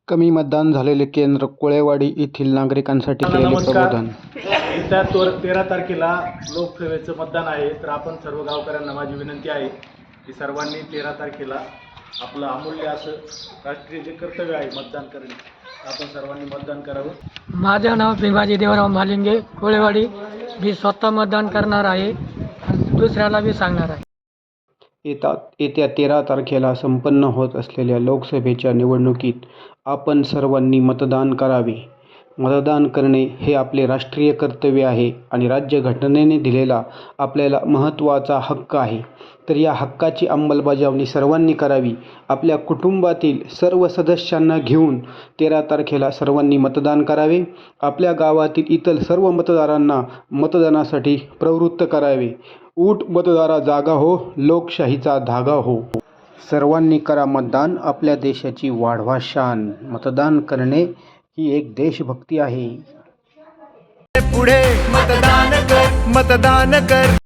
कमी मतदान झालेले केंद्र कोळेवाडी येथील नागरिकांसाठी केलेले नमस्कार. प्रबोधन. येत्या 13 तारखेला लोकसभेचं मतदान आहे. तर आपण सर्व गावकऱ्यांना माझी विनंती आहे की सर्वांनी 13 तारखेला आपलं अमूल्य असं राष्ट्रीय जे कर्तव्य आहे मतदान करणे, आपण सर्वांनी मतदान करावं. माझं नाव भिमाजी देवराव मालिंगे, कोळेवाडी. मी स्वतः मतदान करणार आहे आणि दुसऱ्याला बी सांगणार आहे. येत्या 13 तारखेला संपन्न होत असलेल्या लोकसभेच्या निवडणुकीत आपण सर्वांनी मतदान करावे. मतदान करणे हे आपले राष्ट्रीय कर्तव्य आहे आणि राज्यघटनेने दिलेला आपल्याला महत्त्वाचा हक्क आहे. तर या हक्काची अंमलबजावणी सर्वांनी करावी. आपल्या कुटुंबातील सर्व सदस्यांना घेऊन 13 तारखेला सर्वांनी मतदान करावे. आपल्या गावातील इतर सर्व मतदारांना मतदानासाठी प्रवृत्त करावे. ऊठ मतदारा जागा हो, लोकशाहीचा धागा हो. सर्वांनी करा मतदान, आपल्या देशाची वाढवा शान. मतदान करणे ही एक देशभक्ती आहे. पुढे मतदान कर, मतदान कर.